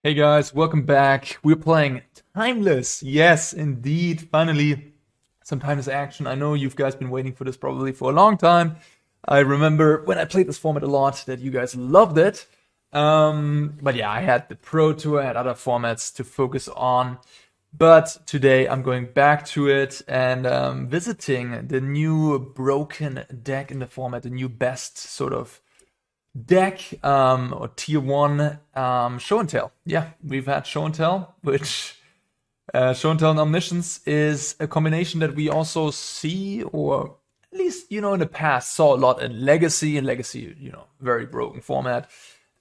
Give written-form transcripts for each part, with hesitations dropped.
Hey guys, welcome back. We're playing Timeless. Yes, indeed. Finally, some Timeless action. I know you guys been waiting for this probably for a long time. I remember when I played this format a lot that you guys loved it. But yeah, I had the Pro Tour, I had other formats to focus on. But today I'm going back to it and visiting the new broken deck in the format, the new best sort of deck or tier 1 show and tell. Yeah, we've had show and tell, which show and tell and omniscience is a combination that we also see, or at least in the past saw a lot in legacy. And legacy, very broken format.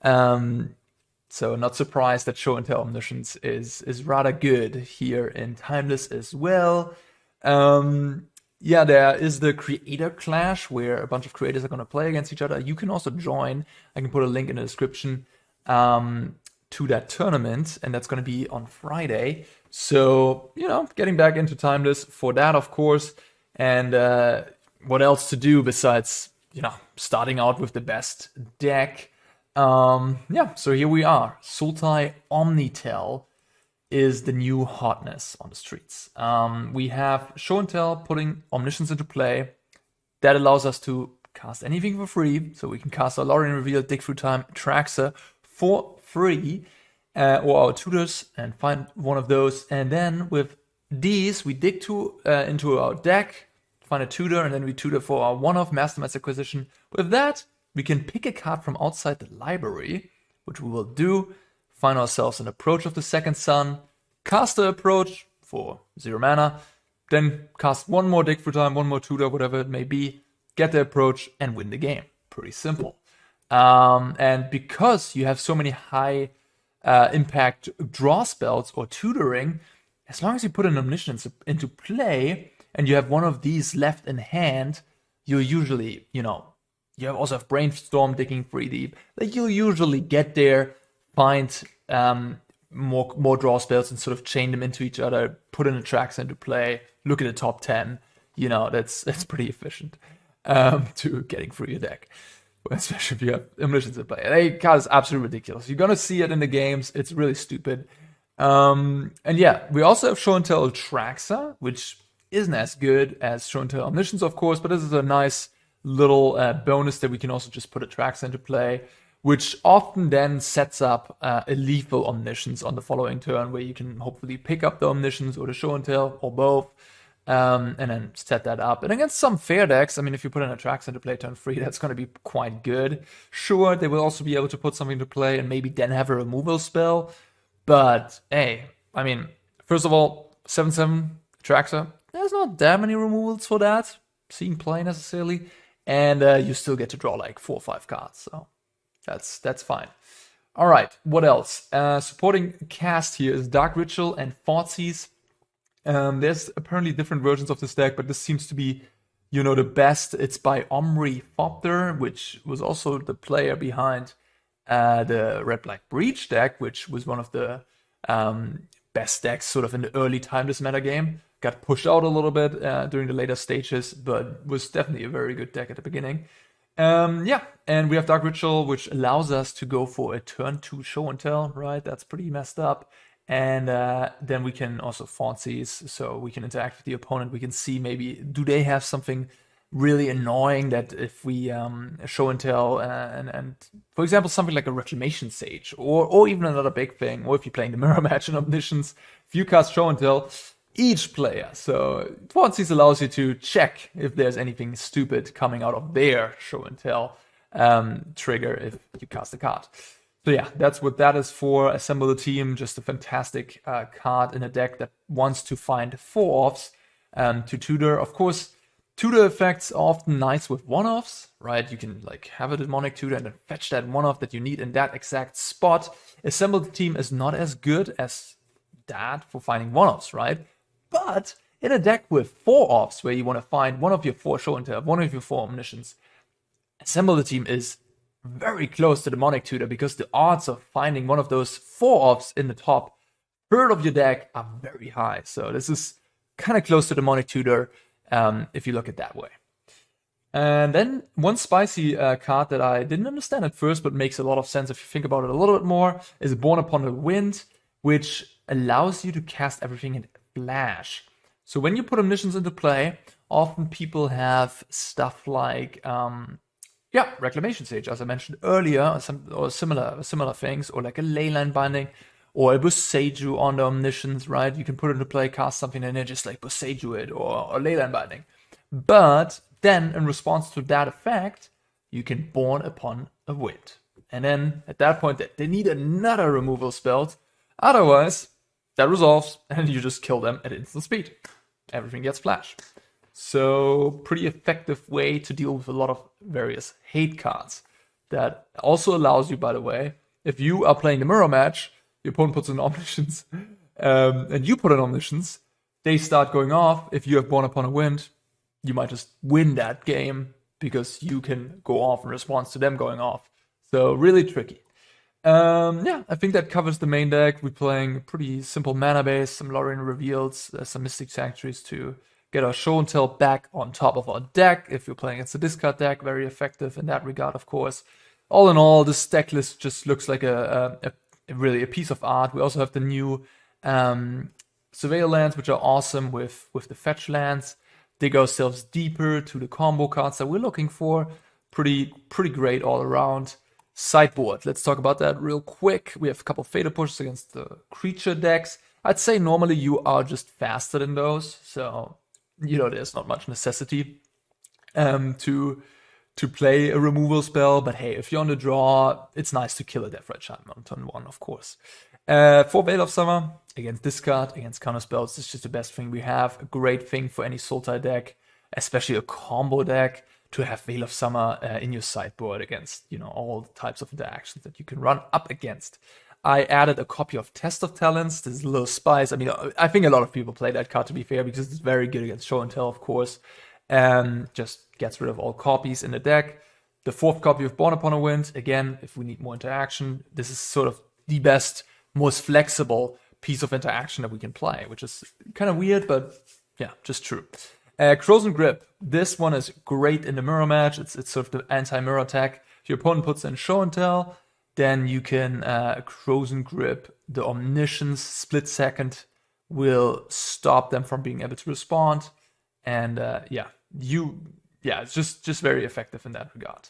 So not surprised that show and tell omniscience is rather good here in Timeless as well. Yeah, there is the creator clash where a bunch of creators are going to play against each other. You can also join. I can put a link in the description to that tournament, and that's going to be on Friday. So, getting back into Timeless for that, of course. And what else to do besides, starting out with the best deck? Yeah, so here we are. Sultai OMNI-TELL is the new hotness on the streets. We have show and tell putting Omniscience into play. That allows us to cast anything for free. So we can cast our Lorien Revealed, Dig Through Time, Atraxa for free, or our tutors, and find one of those. And then with these, we dig into our deck, find a tutor, and then we tutor for our one-off Mastermind acquisition. With that, we can pick a card from outside the library, which we will do. Find ourselves an Approach of the Second Sun, cast the Approach for 0 mana, then cast one more Dig Through Time, one more tutor, whatever it may be, get the Approach, and win the game. Pretty simple. And because you have so many high impact draw spells or tutoring, as long as you put an Omniscience into play and you have one of these left in hand, you'll usually, you also have Brainstorm, digging 3 deep. Like, you'll usually get there, find more draw spells and sort of chain them into each other, put an Atraxa into play, look at the top 10. That's pretty efficient to getting through your deck, especially if you have Omniscience in play. That card is absolutely ridiculous. You're gonna see it in the games. It's really stupid. And yeah, we also have show and tell Atraxa, which isn't as good as show and tell Omniscience, of course, but this is a nice little bonus that we can also just put Atraxa into play, which often then sets up a lethal Omniscience on the following turn, where you can hopefully pick up the Omniscience or the show and tell, or both, and then set that up. And against some fair decks, I mean, if you put an Atraxa into play turn 3, that's going to be quite good. Sure, they will also be able to put something to play and maybe then have a removal spell. But hey, I mean, first of all, 7/7 Atraxa, there's not that many removals for that, seeing play necessarily. And you still get to draw like 4 or 5 cards, so that's fine. All right, what else? Supporting cast here is Dark Ritual and Thoughtseize. There's apparently different versions of this deck, but this seems to be, the best. It's by Omri-Thopter, which was also the player behind the Red-Black Breach deck, which was one of the best decks sort of in the early Timeless metagame. Got pushed out a little bit during the later stages, but was definitely a very good deck at the beginning. Yeah, and we have Dark Ritual, which allows us to go for a turn 2 show and tell, right? That's pretty messed up. And then we can also Thoughtseize, so we can interact with the opponent. We can see maybe, do they have something really annoying that if we show and tell, and for example, something like a Reclamation Sage, or even another big thing, or if you're playing the Mirror Match and Omniscience, if you cast show and tell, each player. So Thoughtseize allows you to check if there's anything stupid coming out of their show and tell trigger if you cast a card. So yeah, that's what that is for. Assemble the team, just a fantastic card in a deck that wants to find 4-offs to tutor. Of course, tutor effects are often nice with 1-offs, right? You can like have a Demonic Tutor and then fetch that 1-off that you need in that exact spot. Assemble the team is not as good as that for finding 1-offs, right? But in a deck with 4-offs, where you want to find one of your 4 show and tell, one of your 4 Omniscience, Assemble the Team is very close to Demonic Tutor, because the odds of finding one of those 4-offs in the top third of your deck are very high. So this is kind of close to Demonic Tutor if you look at it that way. And then one spicy card that I didn't understand at first, but makes a lot of sense if you think about it a little bit more, is Borne Upon the Wind, which allows you to cast everything in flash. So when you put Omniscience into play, often people have stuff like, Reclamation Sage, as I mentioned earlier, or similar things, or like a Leyline Binding, or a Boseiju on the Omniscience, right? You can put it into play, cast something in it, just like Boseiju it, or Leyline Binding. But then, in response to that effect, you can Borne Upon a Wind. And then, at that point, they need another removal spell. Otherwise, that resolves, and you just kill them at instant speed. Everything gets flash. So, pretty effective way to deal with a lot of various hate cards. That also allows you, by the way, if you are playing the mirror match, your opponent puts in Omniscience, and you put in Omniscience, they start going off. If you have Borne Upon a Wind, you might just win that game because you can go off in response to them going off. So really tricky. I think that covers the main deck. We're playing pretty simple mana base, some Lorien Revealed, some Mystic Sanctuaries to get our Show and Tell back on top of our deck. If you're playing against a discard deck, very effective in that regard, of course. All in all, this deck list just looks like really a piece of art. We also have the new Surveil lands, which are awesome with the fetch lands. Dig ourselves deeper to the combo cards that we're looking for. Pretty great all around. Sideboard, let's talk about that real quick. We have a couple of Fatal Pushes against the creature decks. I'd say normally you are just faster than those, so there's not much necessity to play a removal spell. But hey, if you're on the draw, it's nice to kill a Death Ray Chime on turn 1, of course. For Veil of Summer, against discard, against counter spells, this is just the best thing we have. A great thing for any Sultai deck, especially a combo deck, to have Veil of Summer in your sideboard against, all the types of interactions that you can run up against. I added a copy of Test of Talents. This is a little spice. I mean, I think a lot of people play that card, to be fair, because it's very good against Show and Tell, of course. Just gets rid of all copies in the deck. The 4th copy of Borne Upon a Wind, again, if we need more interaction, this is sort of the best, most flexible piece of interaction that we can play, which is kind of weird, but yeah, just true. Krosan Grip. This one is great in the mirror match. It's sort of the anti-mirror attack. If your opponent puts in Show and Tell, then you can Krosan Grip. The Omniscience split second will stop them from being able to respond. And it's just very effective in that regard.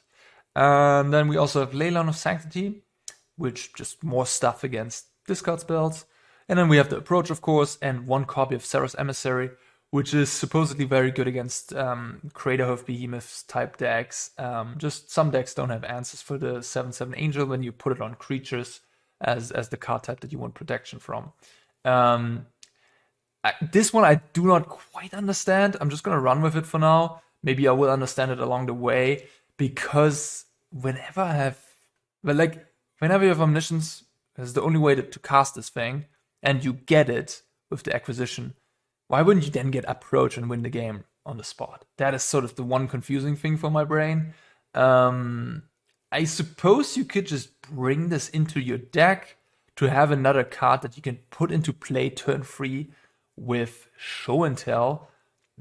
And then we also have Leyline of Sanctity, which just more stuff against discard spells. And then we have the Approach, of course, and 1 copy of Serra's Emissary, which is supposedly very good against Craterhoof Behemoths type decks. Just some decks don't have answers for the 7/7 Angel when you put it on creatures as the card type that you want protection from. This one I do not quite understand. I'm just going to run with it for now. Maybe I will understand it along the way, because whenever you have Omniscience, it's the only way to cast this thing, and you get it with the acquisition. Why wouldn't you then get Approach and win the game on the spot? That is sort of the one confusing thing for my brain. I suppose you could just bring this into your deck to have another card that you can put into play turn 3 with Show and Tell,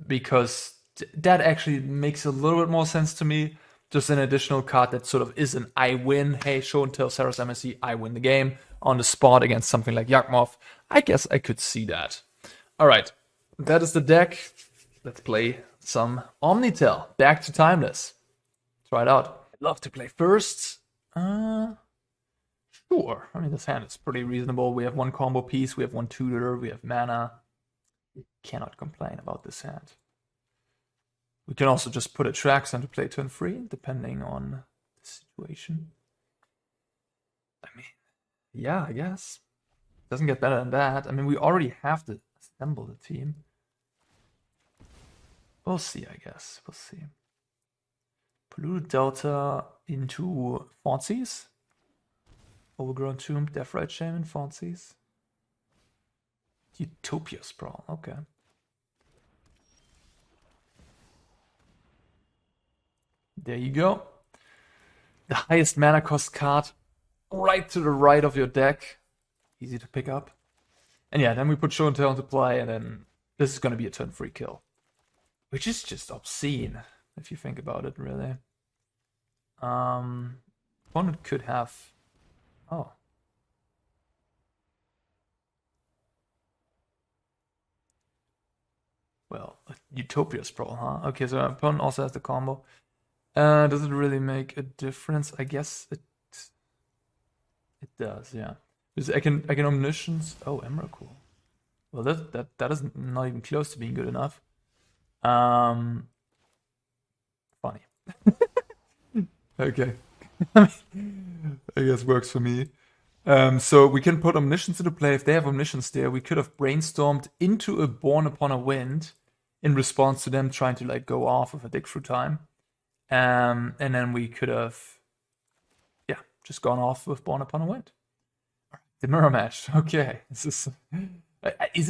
because that actually makes a little bit more sense to me. Just an additional card that sort of is an I win. Hey, Show and Tell, Serra's Emissary, I win the game on the spot against something like Yawgmoth. I guess I could see that. All right. That is the deck. Let's play some OMNI-TELL. Back to Timeless. Try it out. I'd love to play first. Sure. I mean, this hand is pretty reasonable. We have 1 combo piece. We have 1 tutor. We have mana. Cannot complain about this hand. We can also just put Atraxa into play turn 3, depending on the situation. I mean, yeah, I guess. Doesn't get better than that. I mean, we already have to assemble the team. We'll see, I guess. We'll see. Polluted Delta into Thoughtseize. Overgrown Tomb, Deathrite Shaman, Thoughtseize. Utopia Sprawl, okay. There you go. The highest mana cost card right to the right of your deck. Easy to pick up. And yeah, then we put Show and Tell into play, and then this is going to be a turn 3 kill. Which is just obscene. if you think about it, really. Opponent could have... Oh. Well, Utopia's Pro, huh? Okay, so opponent also has the combo. Does it really make a difference? I guess it does, yeah. Because I can Omniscience. Oh, Emrakul. Well, that is not even close to being good enough. Funny. Okay. I guess works for me. So we can put Omniscience into play. If they have Omniscience there, we could have Brainstormed into a Borne Upon a Wind in response to them trying to like go off with a Dig Through Time. And then we could have, yeah, just gone off with Borne Upon a Wind. The mirror match. Okay. Is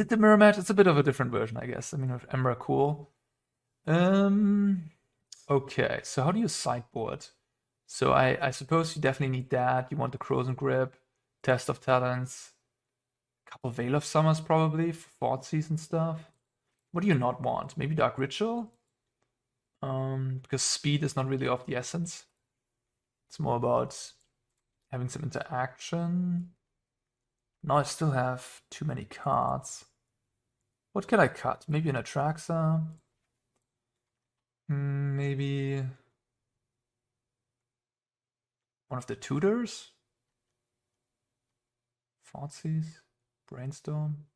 it the mirror match? It's a bit of a different version, I guess. I mean, with Emrakul. Okay, so how do you sideboard? So I suppose you definitely need that. You want the Krosan Grip, Test of Talents, a couple Veil of Summers probably for Thoughtseize and stuff. What do you not want? Maybe Dark Ritual? Because speed is not really of the essence. It's more about having some interaction. Now I still have too many cards. What can I cut? Maybe an Atraxa? Maybe one of the tutors? Thoughtseize? Brainstorm?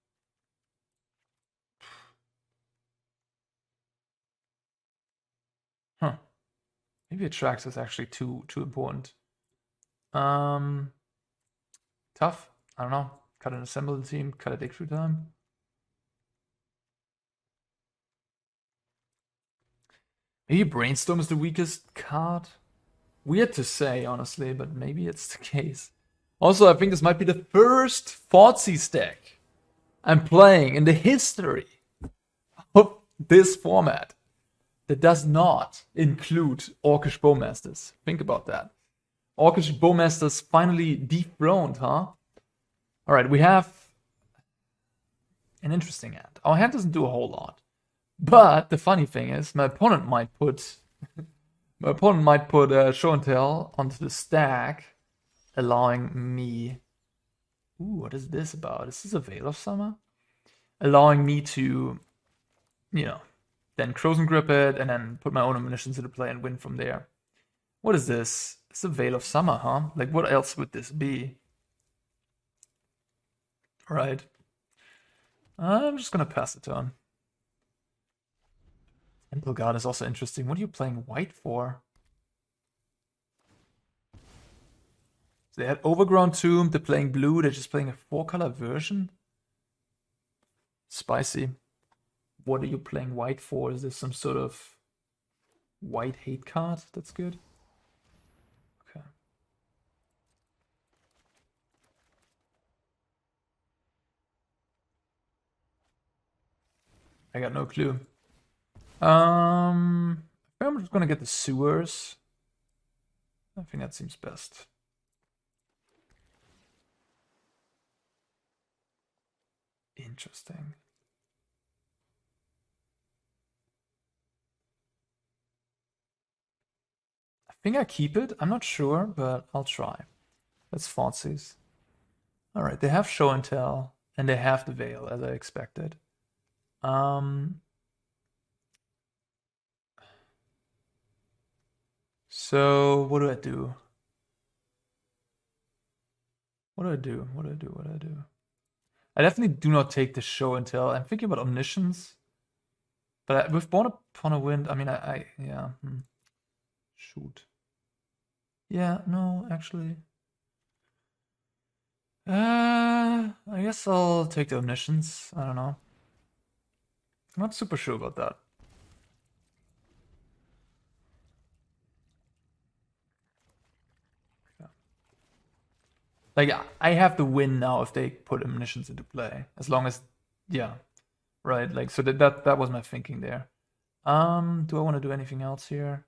Huh. Maybe Atraxa is actually too important. Tough. I don't know. Cut and assemble the team, cut a Dig Through Time. Maybe Brainstorm is the weakest card. Weird to say, honestly, but maybe it's the case. Also, I think this might be the first Thoughtseize deck I'm playing in the history of this format that does not include Orcish Bowmasters. Think about that. Orcish Bowmasters finally dethroned, huh? Alright, we have an interesting hand. Our hand doesn't do a whole lot. But the funny thing is, my opponent might put Show and Tell onto the stack, allowing me. Ooh, what is this about? Is this a Veil of Summer? Allowing me to, then Krosan Grip it and then put my own Omniscience into play and win from there. What is this? It's a Veil of Summer, huh? Like, what else would this be? Alright. I'm just gonna pass the turn. Temple Guard is also interesting. What are you playing white for? So they had Overgrown Tomb, they're playing blue, they're just playing a 4-color version? Spicy. What are you playing white for? Is this some sort of white hate card? That's good. Okay. I got no clue. I'm just gonna get the Sewers. I think that seems best. Interesting. I think I keep it. I'm not sure, but I'll try. Let's Thoughtseize. Alright, they have Show and Tell, and they have the Veil, as I expected. So, what do I do? What do I do? What do I do? What do I do? I definitely do not take the Show and Tell. I'm thinking about Omniscience. But with Borne Upon a Wind, I mean, yeah. Shoot. Yeah, no, actually. I guess I'll take the Omniscience. I don't know. I'm not super sure about that. Like, I have the win now if they put Omniscience into play. As long as, yeah, right. Like, so that was my thinking there. Do I want to do anything else here?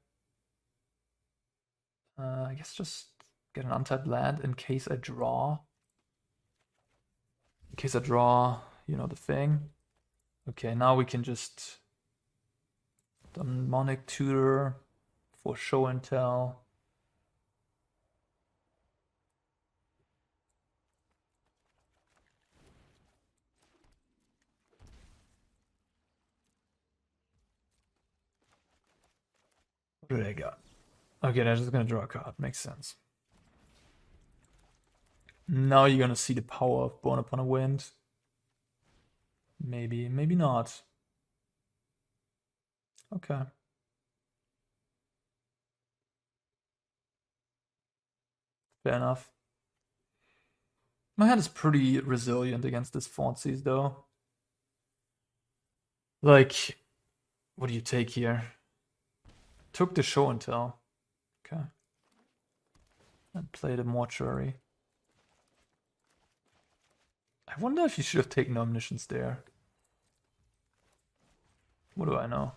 I guess just get an untapped land in case I draw. In case I draw, the thing. Okay, now we can just Demonic Tutor for show and tell. What do they got? Okay, they're just gonna draw a card. Makes sense. Now you're gonna see the power of Borne Upon a Wind. Maybe, maybe not. Okay. Fair enough. My hand is pretty resilient against this Thoughtseize, though. Like, what do you take here? Took the show and tell. Okay. And played a mortuary. I wonder if you should have taken Omniscience there. What do I know?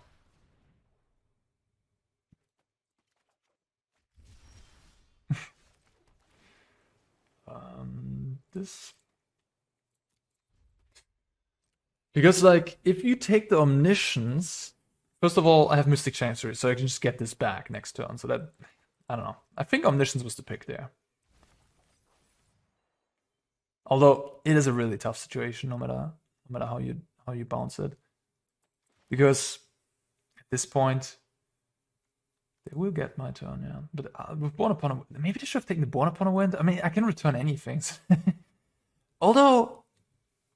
This. Because, like, if you take the Omniscience, first of all, I have Mystic Chancery, so I can just get this back next turn. So that, I don't know. I think Omniscience was the pick there. Although it is a really tough situation, no matter how you bounce it, because at this point they will get my turn, yeah. But with Borne Upon a Wind, maybe they should have taken the Borne Upon a Wind. I mean, I can return anything. Although,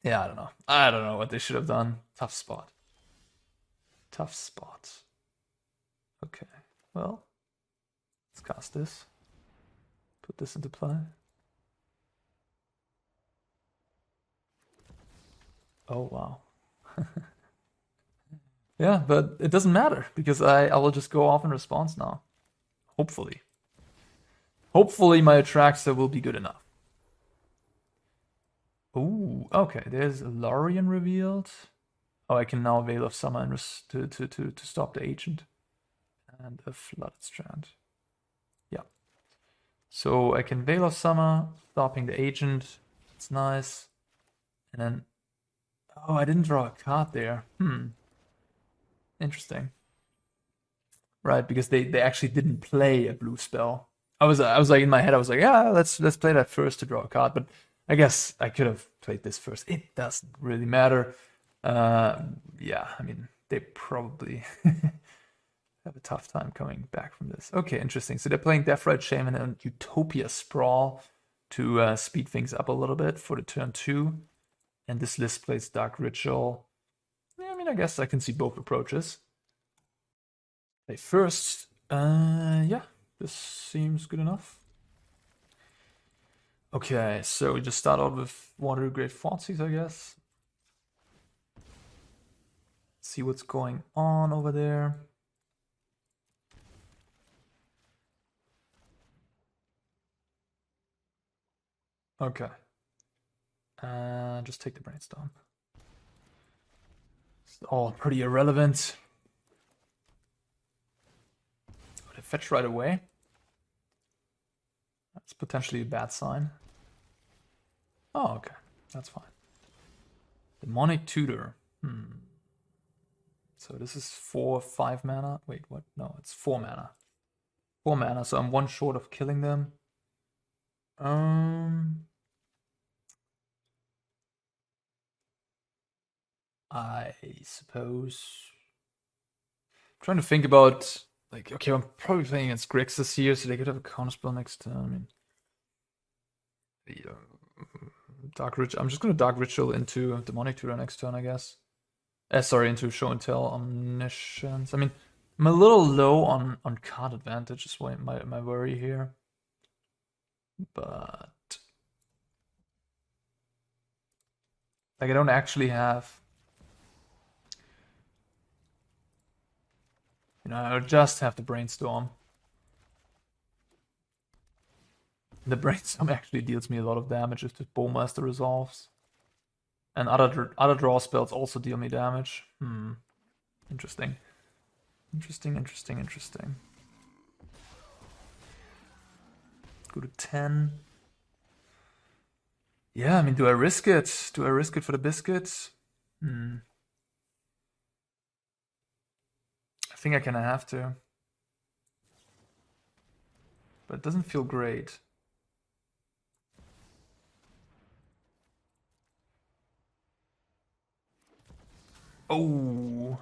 yeah, I don't know what they should have done. Tough spot. Tough spot. Okay, well, let's cast this. Put this into play. Oh, wow. Yeah, but it doesn't matter because I will just go off in response now. Hopefully. Hopefully my Atraxa will be good enough. Ooh, okay, there's Lorien Revealed. Oh, I can now Veil of Summer to stop the agent. And a Flooded Strand. Yeah. So I can Veil of Summer, stopping the agent. It's nice. And then... Oh, I didn't draw a card there. Interesting. Right, because they actually didn't play a blue spell. I was like in my head, I was like, yeah, let's play that first to draw a card, but I guess I could have played this first. It doesn't really matter. Yeah, I mean, they probably have a tough time coming back from this. Okay, interesting. So they're playing Deathrite Shaman and Utopia Sprawl to speed things up a little bit for the turn 2. And this list plays Dark Ritual. Yeah, I mean, I guess I can see both approaches. Play first. Yeah, this seems good enough. Okay, so we just start out with Watery Grave Thoughtseize, I guess. See what's going on over there. Okay. Just take the Brainstorm. It's all pretty irrelevant. Would I fetch right away? That's potentially a bad sign. Oh, okay. That's fine. Demonic Tutor. So this is 4/5 mana. Wait, what? No, it's 4 mana. 4 mana, so I'm one short of killing them. I suppose. I'm trying to think about, like, okay, I'm probably playing against Grixis here, so they could have a counterspell next turn. I mean, Dark Ritual. I'm just gonna Dark Ritual into Demonic Tutor next turn, I guess. Sorry, into Show and Tell Omniscience. I mean, I'm a little low on card advantage, is my worry here. But like, I don't actually have. You know, I just have the Brainstorm. The Brainstorm actually deals me a lot of damage if the Bowmaster resolves. And other draw spells also deal me damage. Interesting. Interesting. Go to 10. Yeah, I mean, do I risk it? Do I risk it for the biscuits? I think I kind of have to. But it doesn't feel great. Oh.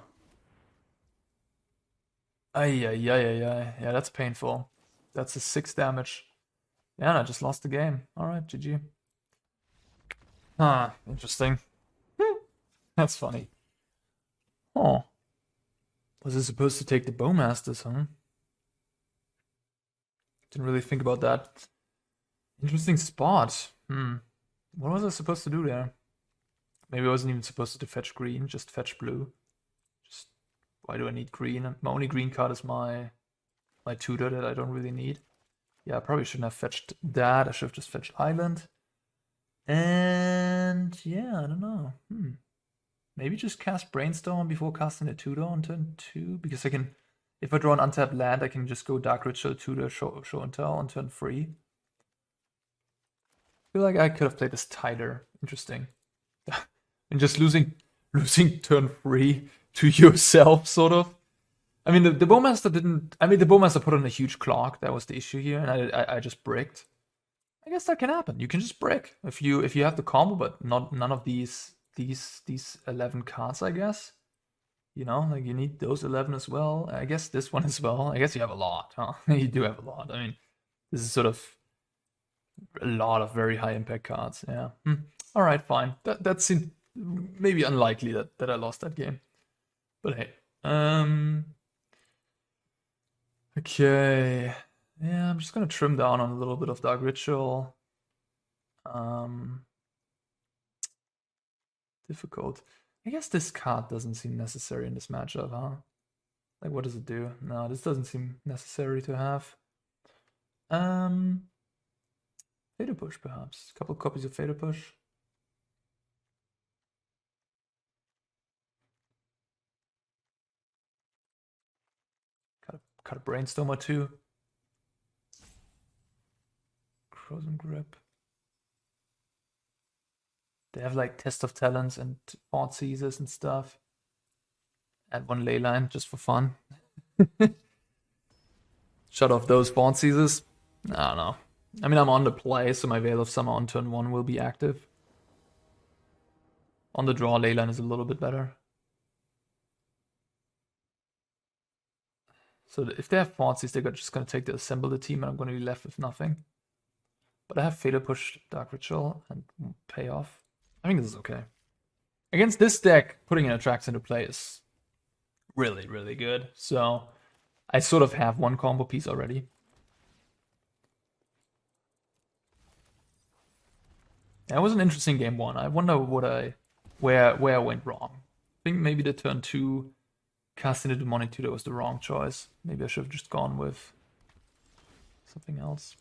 Ay, ay, ay, ay, ay. Yeah, that's painful. That's a 6 damage. Yeah, and I just lost the game. Alright, GG. Ah, interesting. That's funny. Oh. Was it supposed to take the Bowmasters, huh? Didn't really think about that. Interesting spot. What was I supposed to do there? Maybe I wasn't even supposed to fetch green, just fetch blue. Just why do I need green? My only green card is my tutor that I don't really need. Yeah, I probably shouldn't have fetched that. I should have just fetched Island. And yeah, I don't know. Maybe just cast Brainstorm before casting the tutor on turn 2, because I can, if I draw an untapped land, I can just go Dark Ritual, Tutor, show and tell on turn 3. I feel like I could have played this tighter. Interesting. And just losing turn 3 to yourself, sort of. I mean, the Bowmaster didn't. I mean, the Bowmaster put on a huge clock. That was the issue here, and I just bricked. I guess that can happen. You can just brick if you have the combo, but none of these 11 cards. I guess. You know, like you need those 11 as well. I guess this one as well. I guess you have a lot, huh? You do have a lot. I mean, this is sort of a lot of very high impact cards. Yeah. All right, fine. That seemed maybe unlikely that I lost that game. But hey. Okay. Yeah, I'm just gonna trim down on a little bit of Dark Ritual. Difficult. I guess this card doesn't seem necessary in this matchup, huh? Like, what does it do? No, this doesn't seem necessary to have. Fatal Push, perhaps. A couple copies of Fatal Push. Cut a Brainstorm or two. Krosan Grip. They have like Test of Talents and Thoughtseize and stuff. Add one Leyline just for fun. Shut off those Thoughtseize. I don't know. I mean, I'm on the play, so my Veil of Summer on turn 1 will be active. On the draw, Leyline is a little bit better. So if they have Thoughtseize, they're just going to take the Assemble the team, and I'm going to be left with nothing. But I have Fatal Push, Dark Ritual, and pay off. I think this is okay. Against this deck, putting an Atraxa into play is really, really good. So I sort of have one combo piece already. That was an interesting game 1. I wonder where I went wrong. I think maybe the turn 2 casting the Demonic Tutor was the wrong choice. Maybe I should have just gone with something else.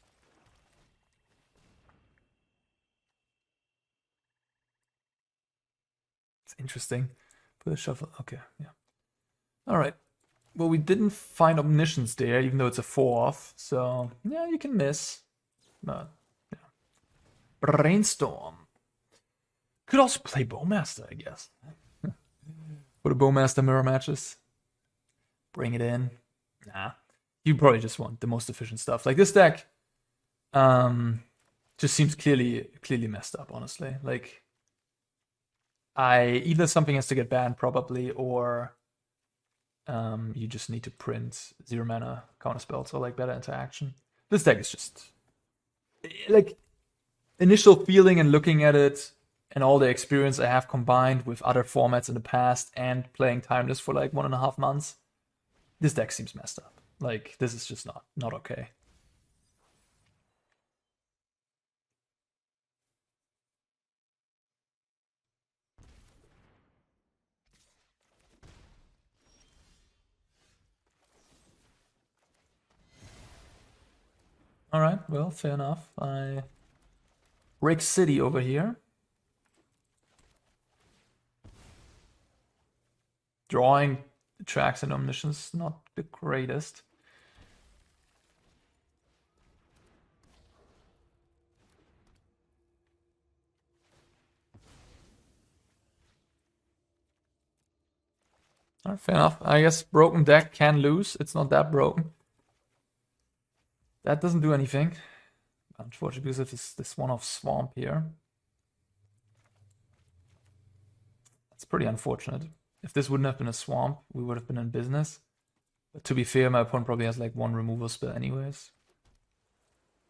It's interesting. Put a shuffle. Okay, yeah. All right. Well, we didn't find Omniscience there, even though it's a 4th. So, yeah, you can miss. But, yeah. Brainstorm. Could also play Bowmaster, I guess. For the Bowmaster mirror matches. Bring it in. Nah. You probably just want the most efficient stuff. Like, this deck just seems clearly messed up, honestly. Like, either something has to get banned, probably, or you just need to print 0 mana counter spells or like better interaction. This deck is just like initial feeling and looking at it and all the experience I have combined with other formats in the past and playing Timeless for like 1.5 months. This deck seems messed up. Like, this is just not okay. All right, well, fair enough. I Rick City over here. Drawing tracks and Omniscience, not the greatest. Alright, fair enough. I guess broken deck can lose. It's not that broken. That doesn't do anything. Unfortunately, because of this one-off swamp here. That's pretty unfortunate. If this wouldn't have been a swamp, we would have been in business. But to be fair, my opponent probably has like one removal spell anyways.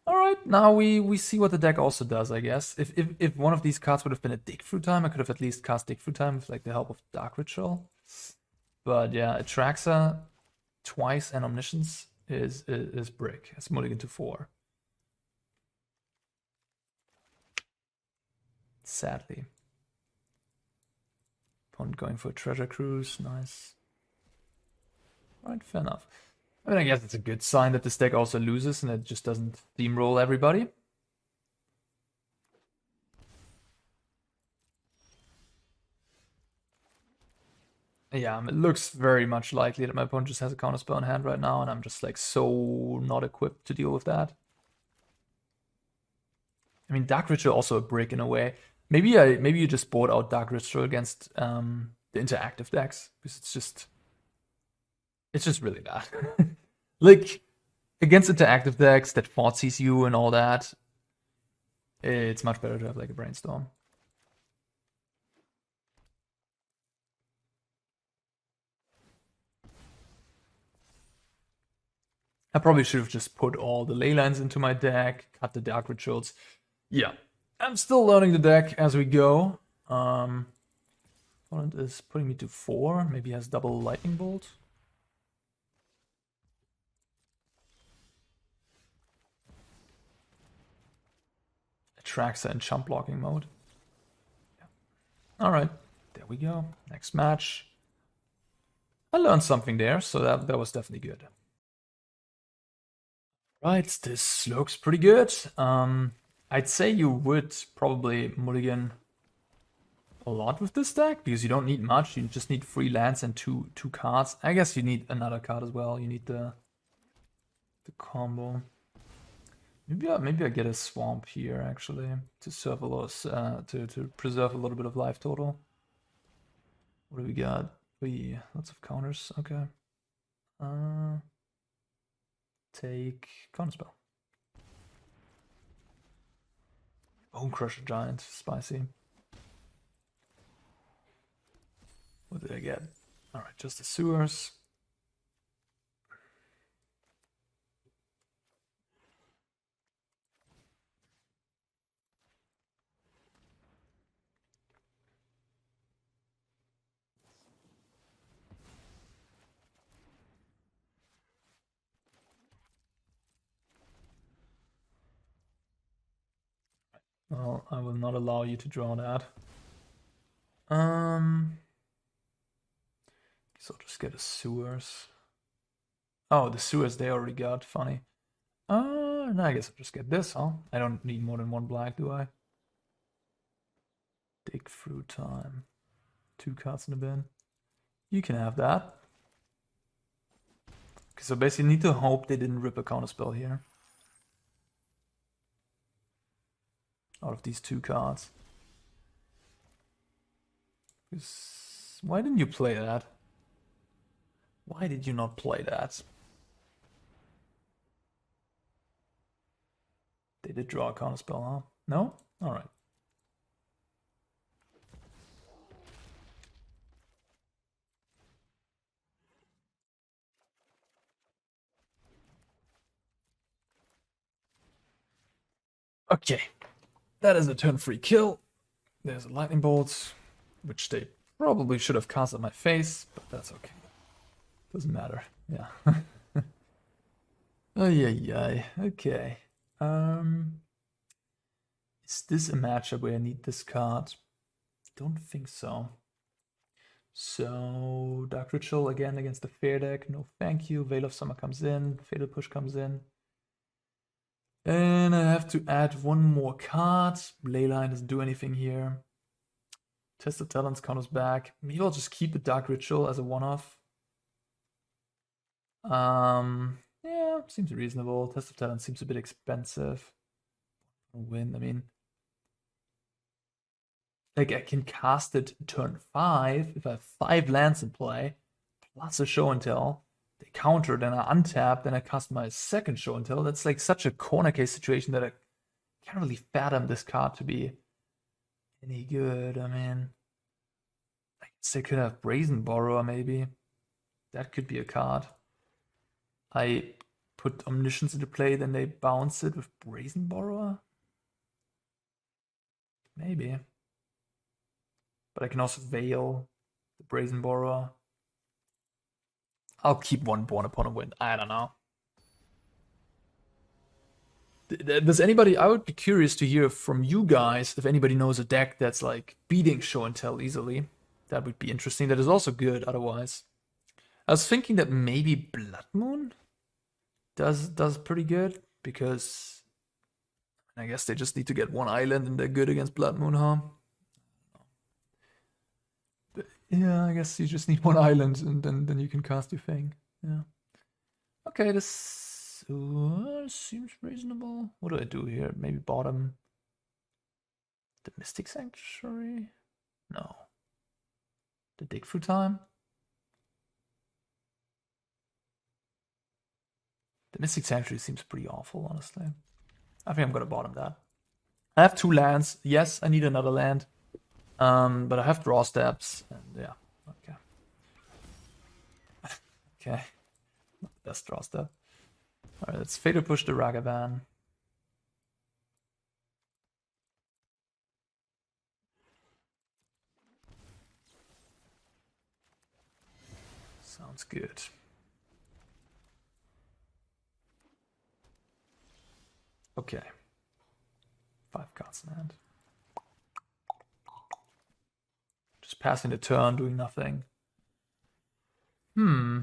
Alright, now we see what the deck also does, I guess. If one of these cards would have been a Dig Through Time, I could have at least cast Dig Through Time with like the help of Dark Ritual. But yeah, Atraxa twice and Omniscience is brick. It's mulligan to 4. Sadly. Opponent going for a Treasure Cruise, nice. Alright, fair enough. I mean, I guess it's a good sign that this deck also loses and it just doesn't steamroll everybody. Yeah, it looks very much likely that my opponent just has a counterspell in hand right now, and I'm just like so not equipped to deal with that. I mean, Dark Ritual also a brick in a way. Maybe you just board out Dark Ritual against the interactive decks, because it's just really bad. Like, against interactive decks that Thoughtseize you and all that, it's much better to have like a Brainstorm. I probably should have just put all the ley lines into my deck, cut the Dark Rituals. Yeah, I'm still learning the deck as we go. Opponent is putting me to 4. Maybe he has double Lightning Bolt. Atraxa in chump blocking mode. Yeah. Alright, there we go. Next match. I learned something there, so that was definitely good. Right, this looks pretty good. I'd say you would probably mulligan a lot with this deck, because you don't need much. You just need 3 lands and two cards. I guess you need another card as well. You need the combo. Maybe I get a swamp here actually to serve a lot to preserve a little bit of life total. What do we got? Lots of counters. Okay. Take counterspell. Bone Crusher Giant, spicy. What did I get? Alright, just the sewers. Well, I will not allow you to draw that. So I'll just get a sewers. Oh, the sewers they already got. Funny. No, I guess I'll just get this, huh? I don't need more than 1 black, do I? Dig Through Time. 2 cards in the bin. You can have that. Okay, so basically need to hope they didn't rip a counterspell here. Out of these 2 cards. Why didn't you play that? Why did you not play that? They did draw a counterspell, huh? No? Alright. Okay. That is a turn 3 kill. There's a lightning bolt, which they probably should have cast at my face, but that's okay. Doesn't matter. Yeah. Oh yeah. Okay. Is this a matchup where I need this card? Don't think so. So Dark Ritual again against the Fair deck. No thank you. Veil of Summer comes in. Fatal Push comes in. And I have to add 1 more card. Leyline doesn't do anything here. Test of Talents counters back. Maybe I'll just keep the Dark Ritual as a one-off. Yeah, seems reasonable. Test of Talents seems a bit expensive. Win, I mean. Like, I can cast it turn 5 if I have 5 lands in play. plus a show and tell. They counter, then I untap, then I cast my second show and tell. That's like such a corner case situation that I can't really fathom this card to be any good. I mean, I guess they could have Brazen Borrower maybe. That could be a card. I put Omniscience into play, then they bounce it with Brazen Borrower? Maybe. But I can also Veil the Brazen Borrower. I'll keep one Borne upon a win. I don't know. Does anybody, I would be curious to hear from you guys if anybody knows a deck that's like beating show and tell easily. That would be interesting. That is also good otherwise. I was thinking that maybe Blood Moon does pretty good because I guess they just need to get one island and they're good against Blood Moon, huh? But yeah, I guess you just need one island and then you can cast your thing. Yeah. Okay, this seems reasonable. What do I do here? Maybe bottom the Mystic Sanctuary? No. The dig through time? The Mystic Sanctuary seems pretty awful, honestly. I think I'm gonna bottom that. I have 2 lands. Yes, I need another land. But I have draw steps, and yeah, okay. Okay. Not the best draw step. Alright, let's Fatal Push the Ragavan. Sounds good. Okay. 5 cards in hand. Just passing the turn, doing nothing. I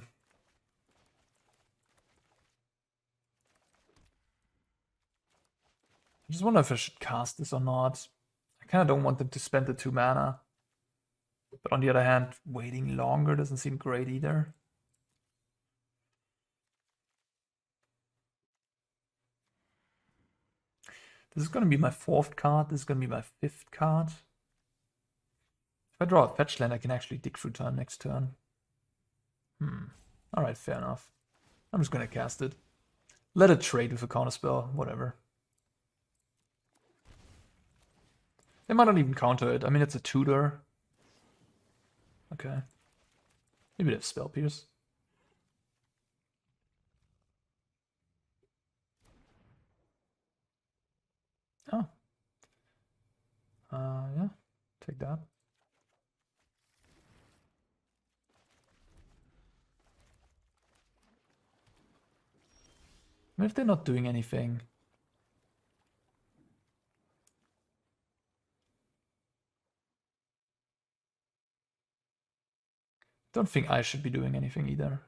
just wonder if I should cast this or not. I kind of don't want them to spend the 2 mana. But on the other hand, waiting longer doesn't seem great either. This is going to be my 4th card. This is going to be my 5th card. If I draw a fetch land, I can actually dig through time next turn. Alright, fair enough. I'm just going to cast it. Let it trade with a counterspell, whatever. They might not even counter it. I mean, it's a tutor. Okay. Maybe they have Spell Pierce. Oh. Yeah. Take that. I mean, if they're not doing anything. Don't think I should be doing anything either.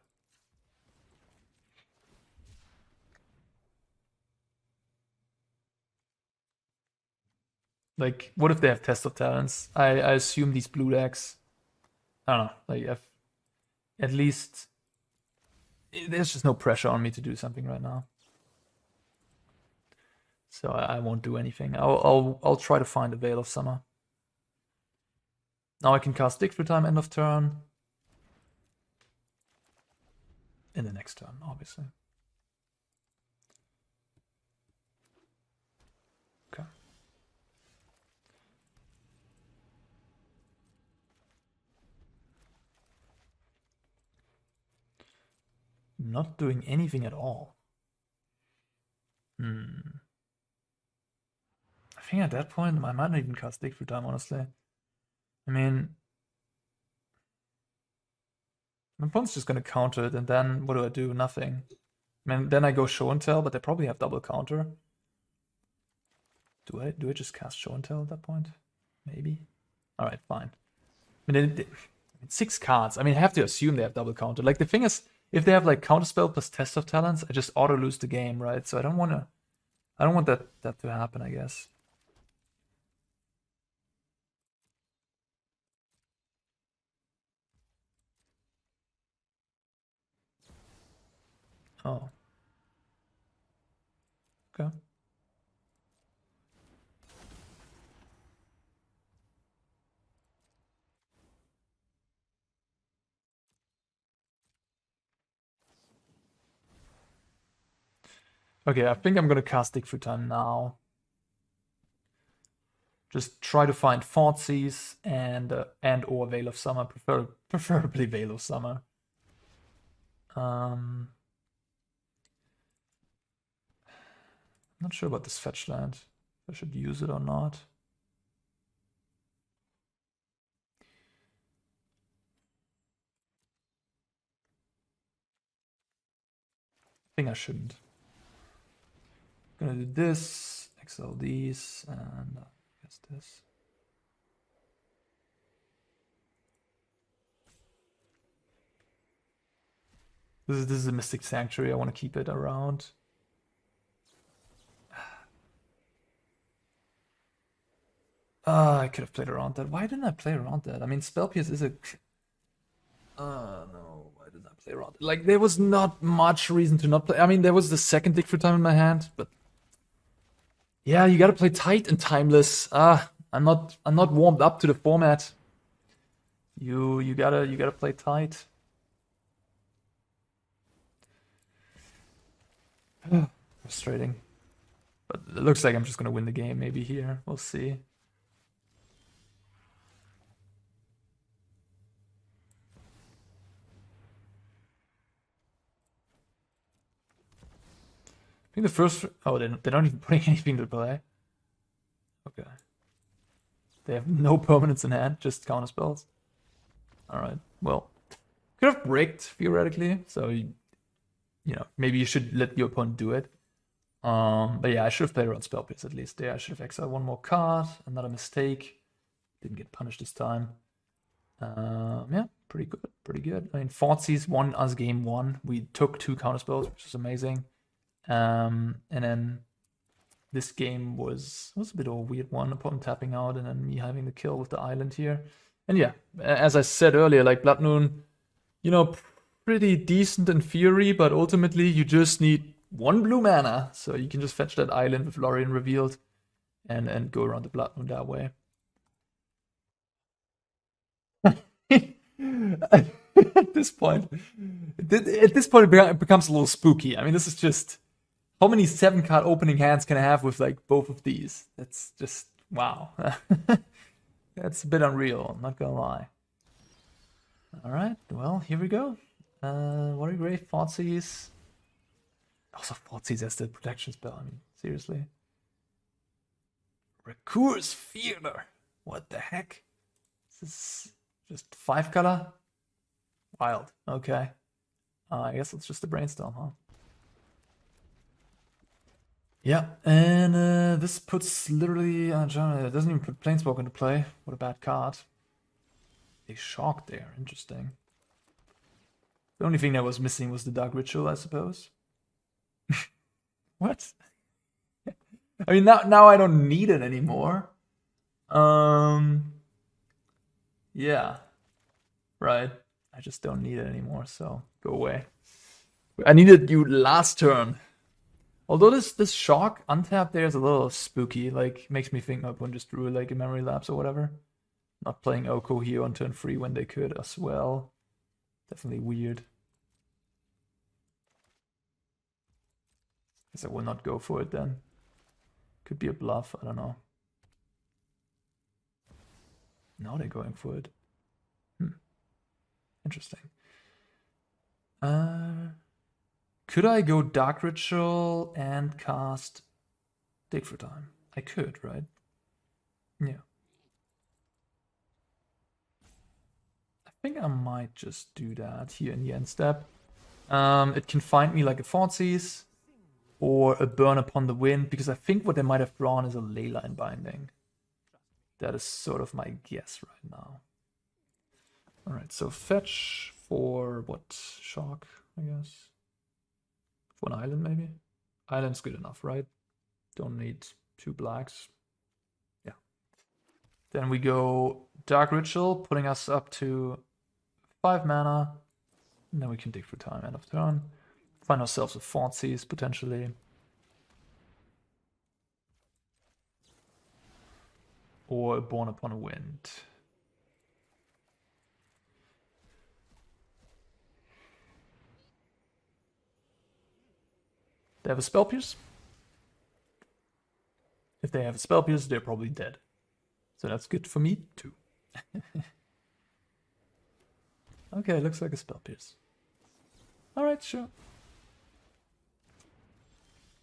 Like, what if they have Test of Talents? I assume these blue decks, I don't know, like, at least there's just no pressure on me to do something right now. So I won't do anything. I'll try to find a Veil of Summer. Now I can cast Dig Through Time end of turn. In the next turn, obviously. Okay. Not doing anything at all. I think at that point, I might not even cast Dig Through Time, honestly. I mean, my opponent's just gonna counter it, and then what do? Nothing. I mean, then I go Show and Tell, but they probably have double counter. Do I just cast Show and Tell at that point? Maybe. All right, fine. I mean, 6 cards. I mean, I have to assume they have double counter. Like, the thing is, if they have like counterspell plus Test of Talents, I just auto lose the game, right? So I don't want that to happen, I guess. Oh. Okay. Okay, I think I'm gonna cast Dig Through Time now. Just try to find Thoughtseize and or Veil of Summer, preferably Veil of Summer. I'm not sure about this fetch land. If I should use it or not. I think I shouldn't. I'm gonna do this, exile these, and I guess this. This is a Mystic Sanctuary. I want to keep it around. I could have played around that. Why didn't I play around that? I mean, Spell Pierce is a... no. Why didn't I play around it? Like, there was not much reason to not play. I mean, there was the second Dig Through Time in my hand, but... Yeah, you gotta play tight and timeless. I'm not warmed up to the format. You gotta play tight. Frustrating. But it looks like I'm just gonna win the game maybe here. We'll see. I think the first... Oh, they're not even putting anything to play. Okay. They have no permanents in hand, just counter spells. Alright, well. Could have bricked, theoretically. So, you know, maybe you should let your opponent do it. But yeah, I should have played around Spell Pierce at least. Yeah, I should have exiled one more card. Another mistake. Didn't get punished this time. Yeah, pretty good. Pretty good. I mean, Thoughtseize won us game 1. We took 2 counterspells, which is amazing. And then this game was a bit of a weird one. Opponent tapping out and then me having the kill with the island here. And yeah, as I said earlier, like Blood Moon, you know, pretty decent in theory, but ultimately you just need 1 blue mana. So you can just fetch that island with Lorien Revealed and go around the Blood Moon that way. At this point, it becomes a little spooky. I mean, this is just... How many 7-card opening hands can I have with like both of these? That's just... Wow. That's a bit unreal, I'm not gonna lie. Alright, well, here we go. Watery Grave, Thoughtseize. Also, Thoughtseize as the protection spell, I mean, seriously. Recurse Theater. What the heck? This is just 5 color? Wild, okay. I guess it's just a Brainstorm, huh? Yeah, and this puts literally... it doesn't even put Planeswalker into play. What a bad card. They shocked there, interesting. The only thing that was missing was the Dark Ritual, I suppose. What? I mean, now I don't need it anymore. Yeah. Right. I just don't need it anymore, so go away. I needed you last turn. Although this shock untap there is a little spooky, like makes me think my opponent just drew like a memory lapse or whatever. Not playing Oko here on turn 3 when they could as well. Definitely weird. Guess I will not go for it then. Could be a bluff, I don't know. Now they're going for it. Interesting. Could I go Dark Ritual and cast Dig Through Time? I could, right? Yeah. I think I might just do that here in the end step. It can find me like a Thoughtseize or a Burn Upon the Wind, because I think what they might have drawn is a Leyline Binding. That is sort of my guess right now. Alright, so fetch for what? Shock, I guess. For an island, maybe? Island's good enough, right? Don't need 2 blacks. Yeah. Then we go Dark Ritual, putting us up to 5 mana. And then we can Dig Through Time, end of turn. Find ourselves a Thoughtseize, potentially. Or Borne Upon a Wind. They have a Spell Pierce. If they have a Spell Pierce, they're probably dead. So that's good for me, too. Okay, looks like a Spell Pierce. Alright, sure.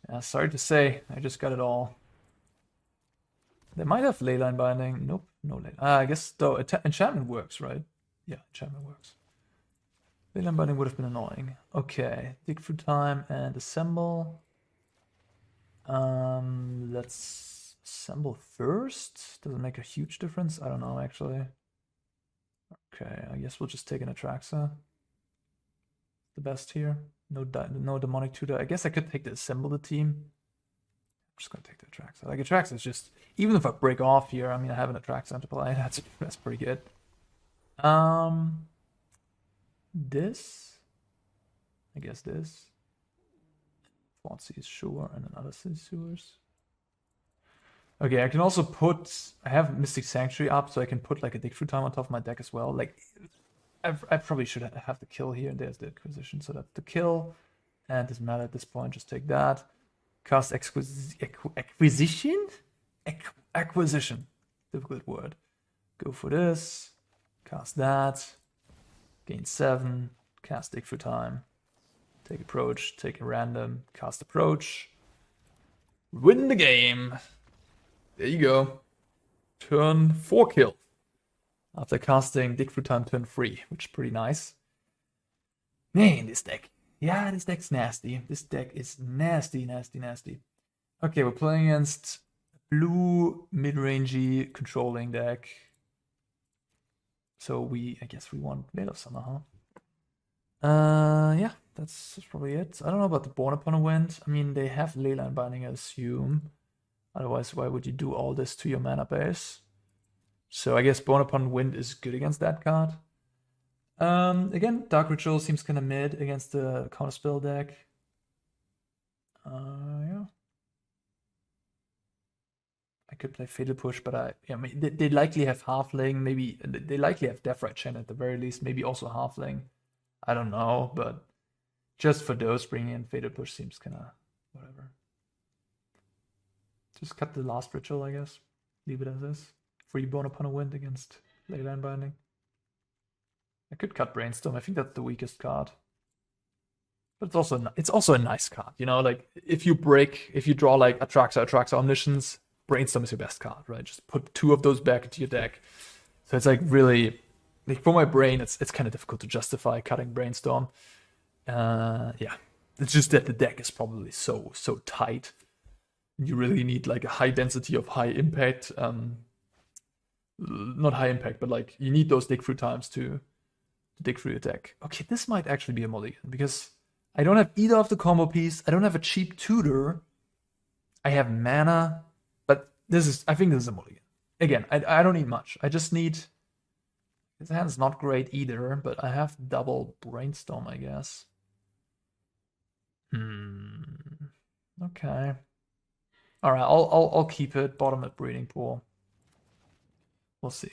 Yeah, sorry to say, I just got it all. They might have Leyline Binding. Nope, no Leyline. I guess, though, enchantment works, right? Yeah, enchantment works. Leyline Binding would have been annoying. Okay, dig through time and assemble. Let's assemble first. Does it make a huge difference? I don't know, actually. Okay, I guess we'll just take an Atraxa. The best here. No Demonic Tutor. I guess I could take the assemble the team. I'm just gonna take the Atraxa. Like Atraxa is just, even if I break off here, I mean I have an Atraxa to play. That's pretty good. This. I guess this. Thoughtseize, sure, and another Undercity Sewers. Okay, I can also put, I have Mystic Sanctuary up, so I can put like a dig through time on top of my deck as well. Like, I probably should have the kill here, and there's the acquisition, so that's the kill. And doesn't matter at this point, just take that. Cast acquisition? Acquisition. Difficult word. Go for this. Cast that. Gain 7. Cast dig through time. Take approach, take a random, cast approach. Win the game. There you go. Turn 4 kill. After casting dig through time turn 3, which is pretty nice. Man, this deck. Yeah, this deck's nasty. This deck is nasty, nasty, nasty. Okay, we're playing against blue mid-rangey controlling deck. So I guess we want Veil of Summer, huh? Yeah, that's probably it. I don't know about the Borne upon a Wind. I mean, they have Leyline Binding, I assume. Otherwise, why would you do all this to your mana base? So I guess Borne upon Wind is good against that card. Again, Dark Ritual seems kind of mid against the Counterspell deck. Yeah. I could play Fatal Push, but I mean, they likely have Halfling. Maybe they likely have Deathrite Chain at the very least. Maybe also Halfling. I don't know, but just for those, bringing in Fatal Push seems kind of whatever. Just cut the last ritual, I guess. Leave it as is. Free Borne upon a Wind against Leyline Binding. I could cut Brainstorm. I think that's the weakest card. But it's also a nice card, you know. Like if you draw like Atraxa, Omniscience, Brainstorm is your best card, right? Just put 2 of those back into your deck. So it's like really, like for my brain, it's kind of difficult to justify cutting Brainstorm. Yeah, it's just that the deck is probably so tight. You really need like a high density of high impact. Not high impact, but like you need those dig through times to dig through your deck. Okay, this might actually be a mulligan because I don't have either of the combo piece. I don't have a cheap tutor. I have mana, but I think this is a mulligan. Again, I don't need much. I just need. His hand's not great either, but I have double Brainstorm, I guess. Okay. All right, I'll keep it. Bottom at Breeding Pool. We'll see.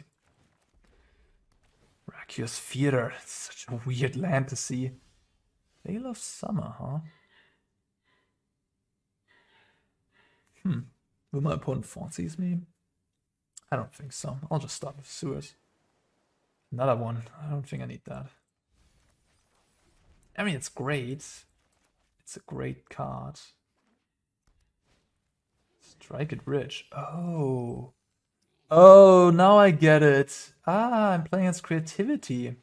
Rakios Theater. It's such a weird land to see. Veil of Summer, huh? Will my opponent Thoughtseize me? I don't think so. I'll just start with Sewers. Another one. I don't think I need that. I mean, it's great. It's a great card. Strike it rich. Oh. Oh, now I get it. Ah, I'm playing as creativity.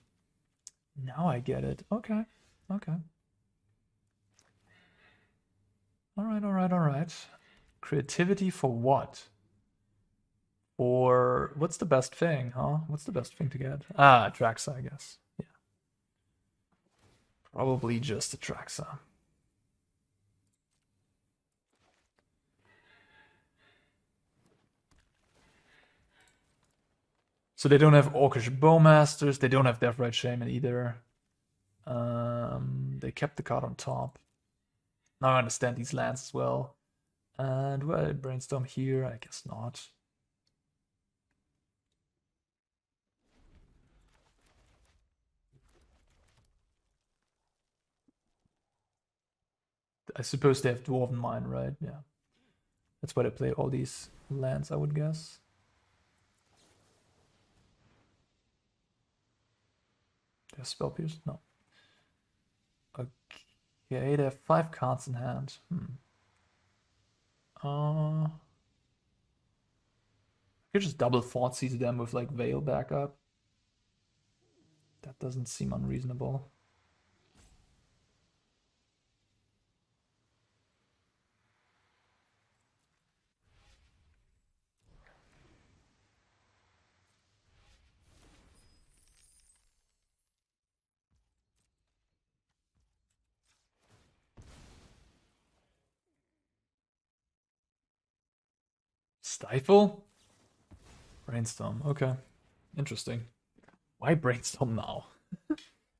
Now I get it. Okay. Okay. Alright. Creativity for what? Or what's the best thing, huh? What's the best thing to get? Ah, Atraxa, I guess. Yeah. Probably just Atraxa. So they don't have Orcish Bowmasters, they don't have Deathrite Shaman either. They kept the card on top. Now I understand these lands as well. And do I Brainstorm here? I guess not. I suppose they have Dwarven Mine, right? Yeah. That's why they play all these lands, I would guess. They have Spell Pierce? No. Okay, they have 5 cards in hand. I could just double Thoughtseize them with like Veil backup. That doesn't seem unreasonable. Stifle? Brainstorm, okay. Interesting. Why Brainstorm now?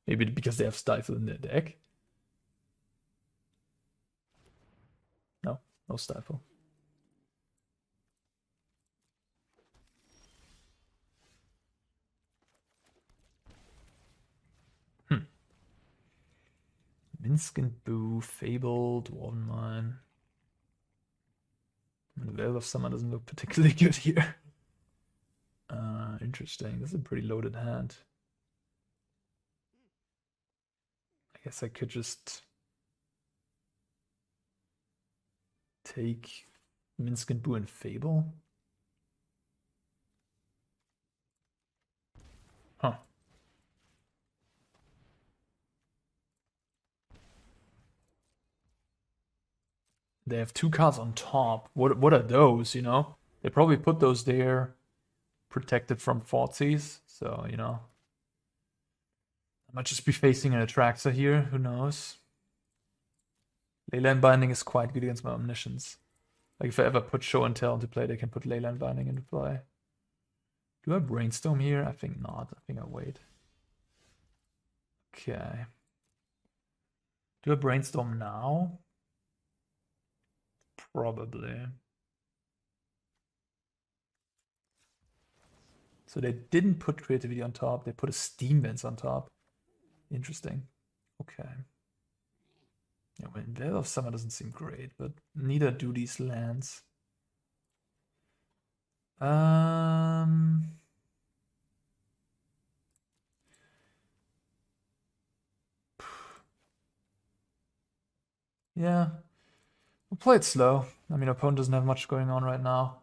Maybe because they have Stifle in their deck? No, no Stifle. Minsk and Boo, Fable, Dwarven Mine. The Veil of Summer doesn't look particularly good here. Interesting. This is a pretty loaded hand. I guess I could just take Minsk and Boo and Fable. Huh. They have 2 cards on top. What are those, you know? They probably put those there protected from Thoughtseize. So, you know. I might just be facing an Atraxa here. Who knows? Leyline Binding is quite good against my Omniscience. Like if I ever put Show and Tell into play, they can put Leyline Binding into play. Do I Brainstorm here? I think not. I think I wait. Okay. Do I Brainstorm now? Probably. So they didn't put Creativity on top. They put a Steam Vents on top. Interesting. Okay. Yeah, well, Veil of Summer doesn't seem great, but neither do these lands. Yeah. We'll play it slow. I mean, opponent doesn't have much going on right now.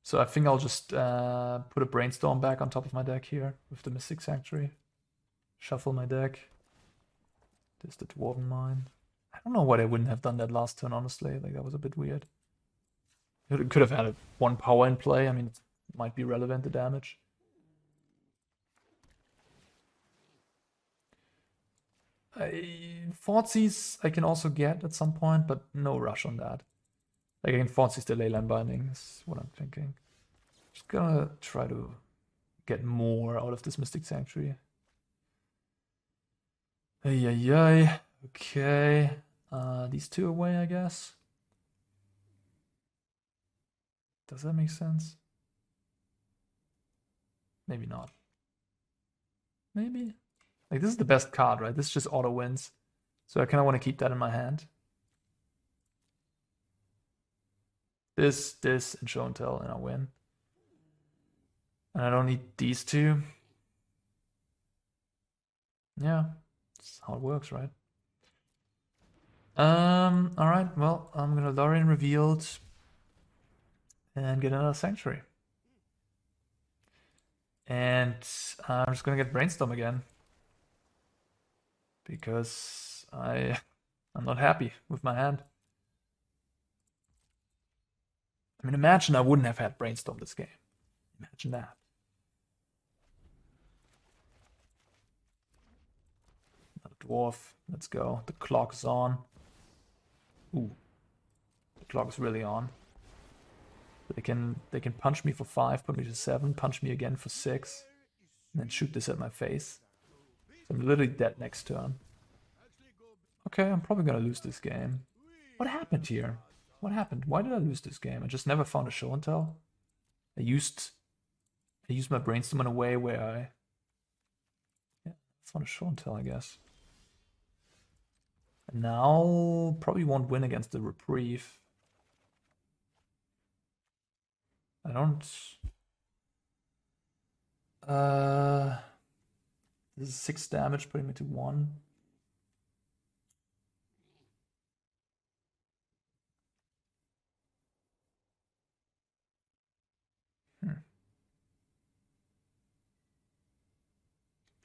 So I think I'll just put a Brainstorm back on top of my deck here with the Mystic Sanctuary. Shuffle my deck. There's the Dwarven Mine. I don't know why I wouldn't have done that last turn, honestly. Like, that was a bit weird. It could have had 1 power in play. I mean, it might be relevant to damage. Thoughtseize I can also get at some point, but no rush on that. Like, I can Thoughtseize the Leyline Binding is what I'm thinking. Just gonna try to get more out of this Mystic Sanctuary. Ay. Okay. These 2 away, I guess. Does that make sense? Maybe not. Maybe. Like, this is the best card, right? This just auto wins. So I kind of want to keep that in my hand. This, and Show and Tell, and I win. And I don't need these 2. Yeah, that's how it works, right? Alright, well, I'm gonna Lorien Revealed and get another Sanctuary. And I'm just gonna get Brainstorm again. Because I'm not happy with my hand. I mean, imagine I wouldn't have had Brainstorm this game. Imagine that. Another Dwarf. Let's go. The clock is on. Ooh. The clock is really on. They can punch me for 5, put me to 7, punch me again for 6, and then shoot this at my face. So I'm literally dead next turn. Okay, I'm probably gonna lose this game. What happened here? What happened? Why did I lose this game? I just never found a Show and Tell. I used my Brainstorm in a way where I found a Show and Tell, I guess. And now probably won't win against the Reprieve. I don't... This is 6 damage, putting me to 1.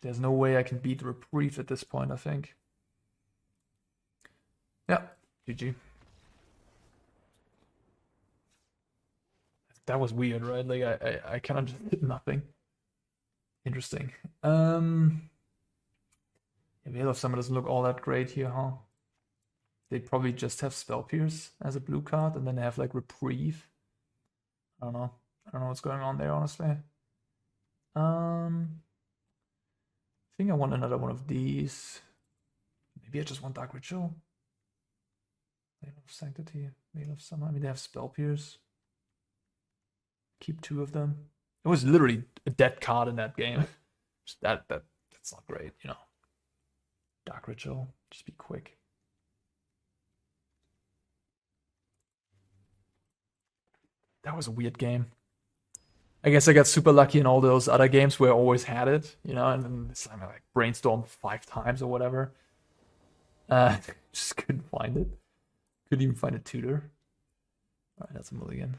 There's no way I can beat the Reprieve at this point, I think. Yeah, GG. That was weird, right? Like I kind of just did nothing. Interesting. Yeah, Veil of Summer doesn't look all that great here, huh? They probably just have Spell Pierce as a blue card, and then they have like Reprieve. I don't know. I don't know what's going on there, honestly. I think I want another one of these. Maybe I just want Dark Ritual. Leyline of Sanctity, Veil of Summer. I mean, they have Spell Pierce. Keep 2 of them. It was literally a dead card in that game. That's not great, you know. Dark Ritual, just be quick. That was a weird game. I guess I got super lucky in all those other games where I always had it, you know, and then this time I like brainstormed 5 times or whatever. Just couldn't find it. Couldn't even find a tutor. Alright, that's a mulligan.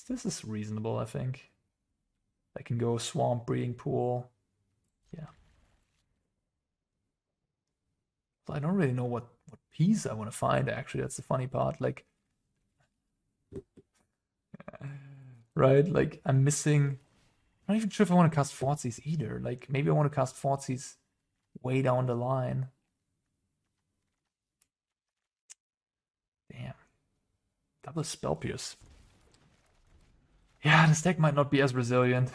This is reasonable, I think. I can go Swamp, Breeding Pool. Yeah. So I don't really know what piece I want to find, actually. That's the funny part. Like, right? Like, I'm missing... I'm not even sure if I want to cast Thoughtseize either. Like, maybe I want to cast Thoughtseize way down the line. Damn. Double Spell Pierce. Yeah, this deck might not be as resilient.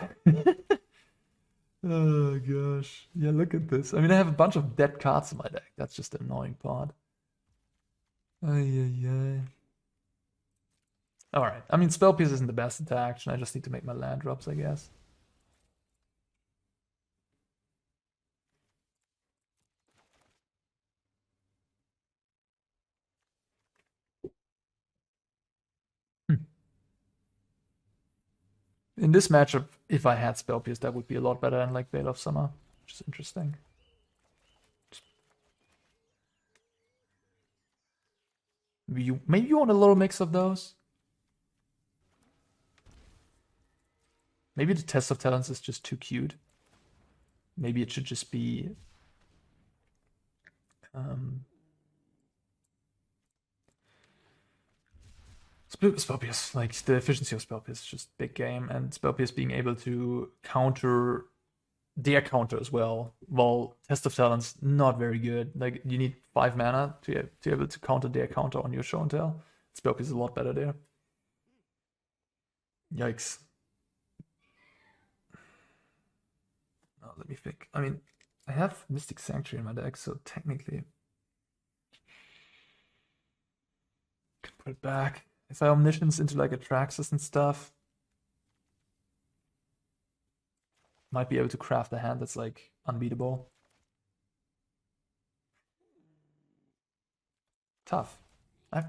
Oh gosh. Yeah, look at this. I mean, I have a bunch of dead cards in my deck. That's just the annoying part. Ay. Alright. I mean, Spell Pierce isn't the best attack, and I just need to make my land drops, I guess. In this matchup, if I had Spell Pierce, that would be a lot better than like Veil of Summer, which is interesting. Maybe you want a little mix of those? Maybe the Test of Talents is just too cute. Maybe it should just be... Spell Pierce, like the efficiency of Spell Pierce is just big game, and Spell Pierce being able to counter their counter as well. Well, Test of Talents, not very good. Like, you need 5 mana to be able to counter their counter on your show and tell. Spell Pierce is a lot better there. Yikes. Oh, let me think. I mean, I have Mystic Sanctuary in my deck, so technically... I can put it back. If I Omniscience into like Atraxas and stuff, might be able to craft a hand that's like unbeatable. Tough. I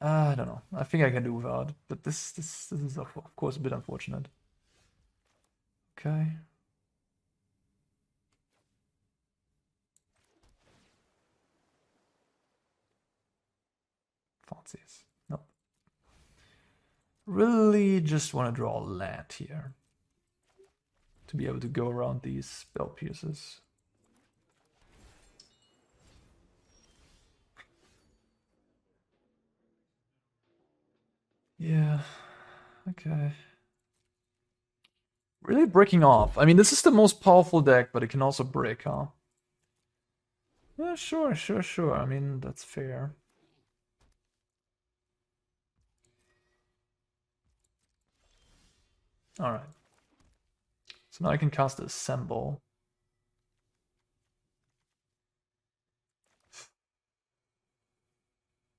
don't know. I think I can do without, but this is of course a bit unfortunate. Okay. Thoughtseize. Nope. Really just want to draw land here to be able to go around these Spell Pierces. Yeah, okay. Really breaking off. I mean, this is the most powerful deck, but it can also break, huh? Yeah, sure. I mean, that's fair. Alright. So now I can cast Assemble.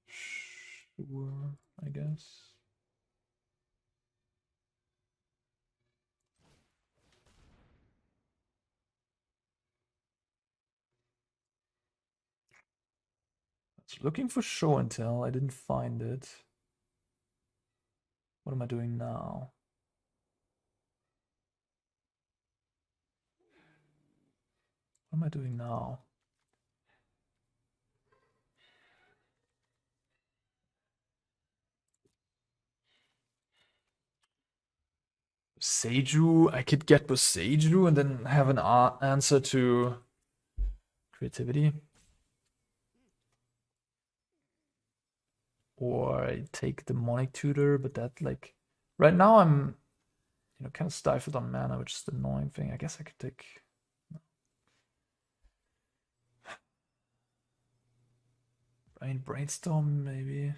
Sure, I guess. was looking for show and tell. I didn't find it. What am I doing now? What am I doing now? Boseiju, I could get Boseiju and then have an answer to creativity. Or I take Demonic Tutor, but that, like, right now I'm, you know, kind of stifled on mana, which is the annoying thing. I guess I could take... Brainstorm, maybe.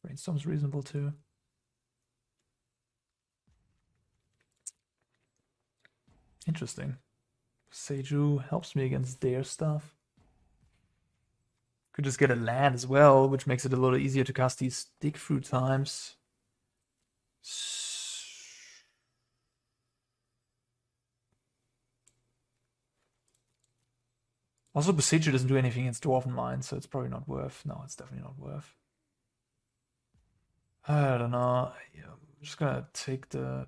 Brainstorm's reasonable too. Interesting. Boseiju helps me against their stuff. Could just get a land as well, which makes it a little easier to cast these dig through times. Also, Boseiju doesn't do anything against Dwarven Mine, so it's probably not worth. No, it's definitely not worth. I don't know. Yeah, I'm just gonna take the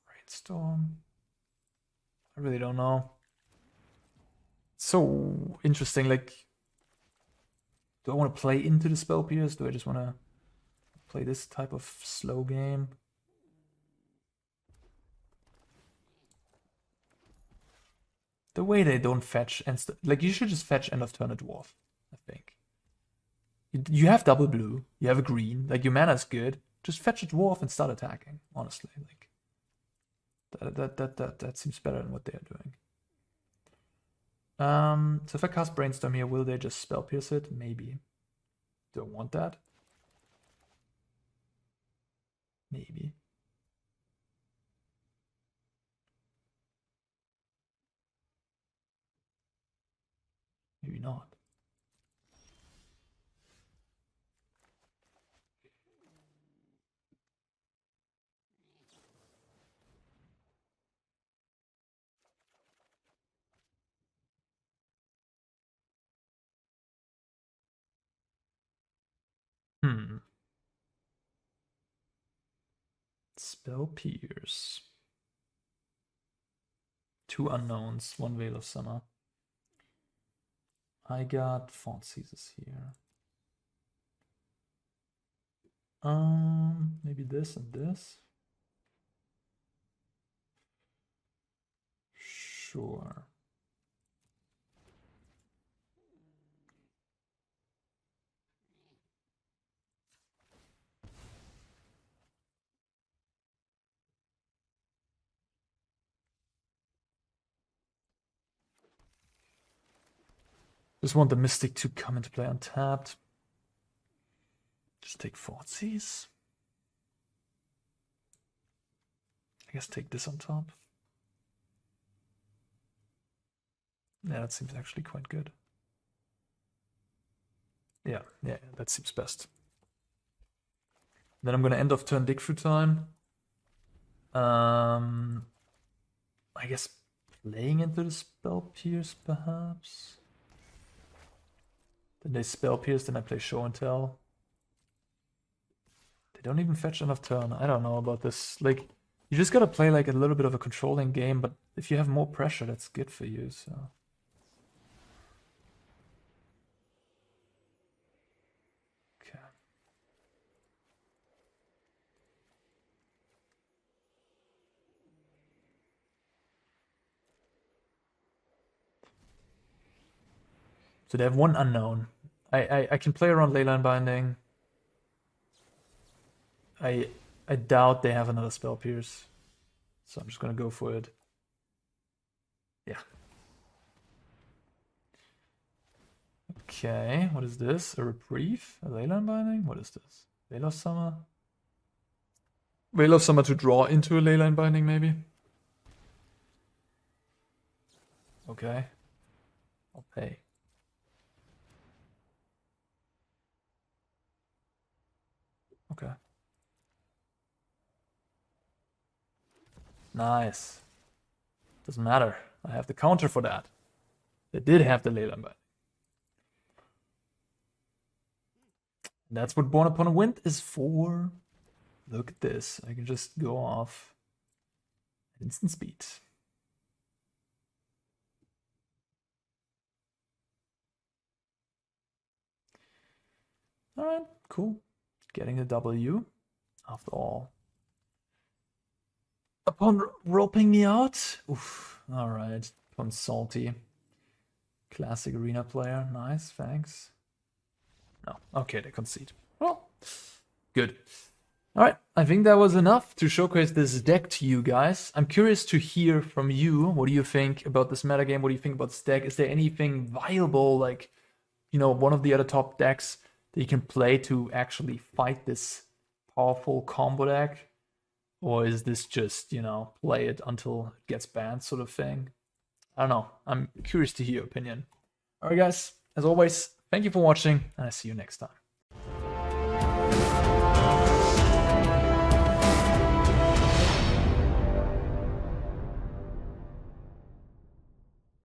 Brainstorm. I really don't know. It's so interesting. Like, do I want to play into the Spell Pierce? Do I just want to play this type of slow game? The way they don't fetch and like, you should just fetch end of turn a dwarf, I think. You have double blue, you have a green, like your mana is good. Just fetch a dwarf and start attacking. Honestly, like that seems better than what they are doing. So if I cast Brainstorm here, will they just Spell Pierce it? Maybe. Do I want that? Maybe. Maybe not. Spell Pierce. 2 unknowns, 1 Veil of Summer. I got Thoughtseize here. Maybe this and this. Sure. Just want the Mystic to come into play untapped. Just take Thoughtseize. I guess take this on top. Yeah, that seems actually quite good. Yeah, that seems best. Then I'm gonna end off turn dig through time. I guess playing into the Spell Pierce, perhaps. Then they Spell Pierce, then I play Show and Tell. They don't even fetch enough turn. I don't know about this. Like, you just gotta play like a little bit of a controlling game, but if you have more pressure, that's good for you, so. Okay. So they have 1 unknown. I can play around Leyline Binding. I doubt they have another Spell Pierce. So I'm just gonna go for it. Yeah. Okay, what is this? A Reprieve? A Leyline Binding? What is this? Veil of Summer? Veil of Summer to draw into a Leyline Binding, maybe? Okay. I'll pay. Okay. Nice. Doesn't matter. I have the counter for that. They did have the Leyline Binding. That's what Borne Upon a Wind is for. Look at this. I can just go off instant speed. Alright, cool. Getting a W after all. Upon roping me out? Oof. Alright. Upon salty. Classic arena player. Nice, thanks. No. Okay, they concede. Well, good. Alright, I think that was enough to showcase this deck to you guys. I'm curious to hear from you. What do you think about this metagame? What do you think about this deck? Is there anything viable, like, you know, one of the other top decks that you can play to actually fight this powerful combo deck? Or is this just, you know, play it until it gets banned sort of thing? I don't know. I'm curious to hear your opinion. Alright guys, as always, thank you for watching, and I'll see you next time.